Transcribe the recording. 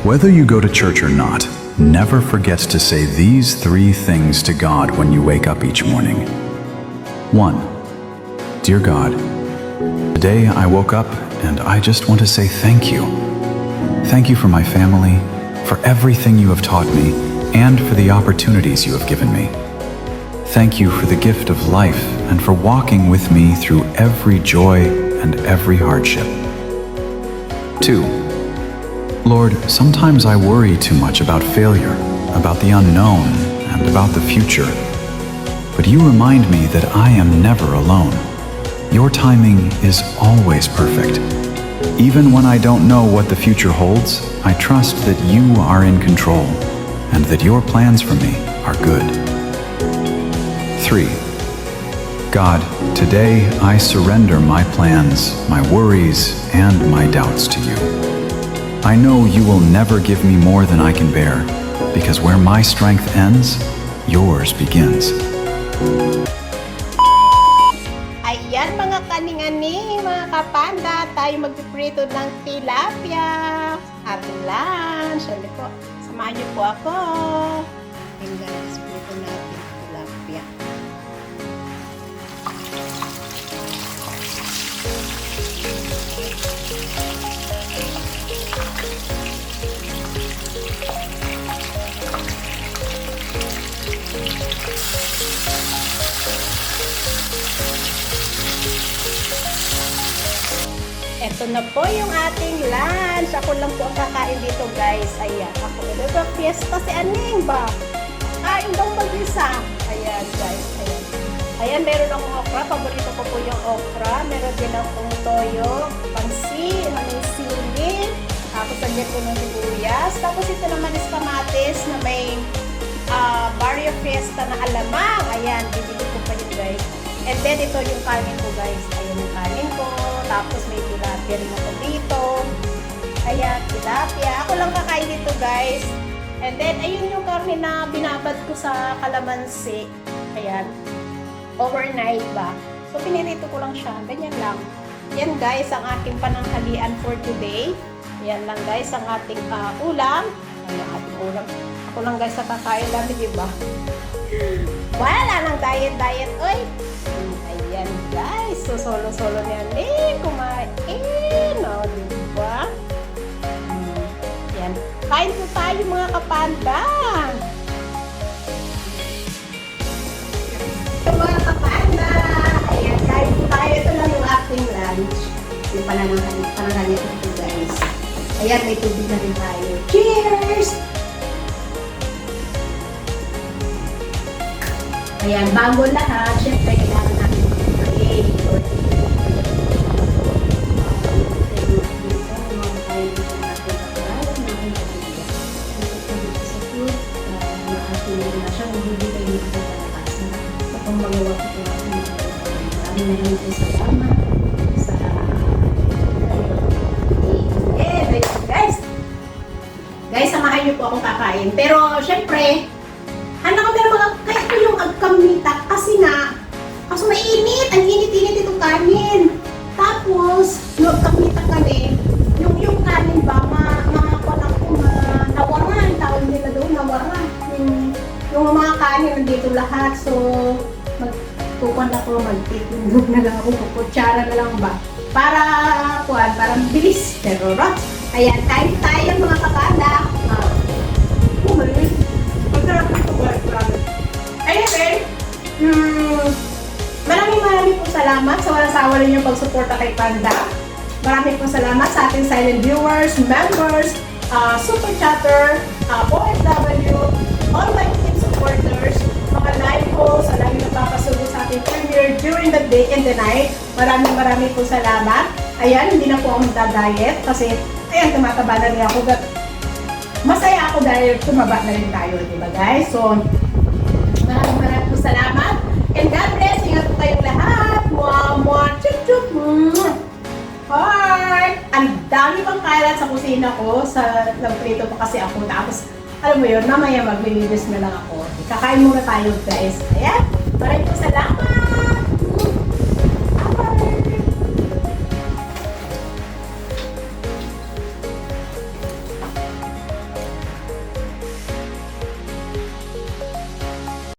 Whether you go to church or not, never forget to say these 3 things to God when you wake up each morning. 1. Dear God, today I woke up and I just want to say thank you. Thank you for my family, for everything you have taught me, and for the opportunities you have given me. Thank you for the gift of life and for walking with me through every joy and every hardship. 2. Lord, sometimes I worry too much about failure, about the unknown, and about the future. But you remind me that I am never alone. Your timing is always perfect. Even when I don't know what the future holds, I trust that you are in control and that your plans for me are good. 3. God, today I surrender my plans, my worries, and my doubts to you. I know you will never give me more than I can bear, because where my strength ends, yours begins. Ayan mga kaning-aning, mga kapanda, tayo magpiprito ng tilapia ating lunch. Ano po, samahan niyo po ako. Ayan guys, prito natin tilapia. Ito na po yung ating lunch. Ako lang po ang kakain dito guys. Ayan, ako. Ito fiesta si Aning ba? Kain daw mag-isa. Ayan guys. Ayan. Ayan, meron akong okra. Paborito ko po yung okra. Meron din akong toyo, pansi, may sili. Tapos andyan ko ng sibuyas. Tapos ito naman is kamatis na may Barrio Fiesta na alamang. Ayan, bibili ko pa yun guys. And then ito yung kanin ko guys. Ayan yung kanin ko. Tapos may tilapia rin ako dito. Ayan, tilapia. Ako lang kakain dito guys. And then ayun yung karne na binabad ko sa kalamansi. Ayan. Overnight ba? So pinirito ko lang siya. Ganyan lang. Yan guys ang aking pananghalian for today. Yan lang guys ang ating ulam. Ayan ang ating ulam. Ako lang guys sa kakain namin, diba? Wala nang diet. Oy! Ayan guys. So solo-solo niyan. Kumain. O, diba? Yan. Kain po tayo mga kapanda. Mga kapanda. Ayan, kain po tayo. Ito lang yung ating lunch. Yung pananghalian ito guys. Ayan, may tubig na rin tayo. Cheers! Ayan, bago lahat, syempre kailangan natin mag-pray. Guys, samahan niyo po akong kakain. Pero, syempre, anak ko pero kaya ko yung agkamita kasi na kaso mainit, ang init-init itong kanin. Tapos, yung agkamita kami, yung kanin ba, nawaran, tawag nila doon, nawaran. Yung mga kanin nandito lahat, so magtukan ako, magtitindog na lang ako, kukutsara na lang ba. Para, parang bilis, pero rots. Ayan, kain tayo mga kabanda. Anyway, maraming po salamat sa walang sawa ninyong pagsuporta kay Panda. Maraming po salamat sa ating silent viewers, members, super chatter, OFW, all my team supporters, mga live hosts, lagi nagpapasulo sa ating premiere during the day and the night. Maraming po salamat. Ayan, hindi na po ako magda-diet kasi, ayan, tumataba na rin ako. Masaya ako dahil tumaba na rin tayo, di ba guys? So, maraming po salamat. And God bless. Ingat po kayong lahat. Mwah! Chup! Heart! Ang dami pang kalat sa kusina ko. Nagprito pa kasi ako. Tapos, alam mo yun, mamaya maglilinis na lang ako. Kakain muna tayo guys. Ayan. Maraming po salamat.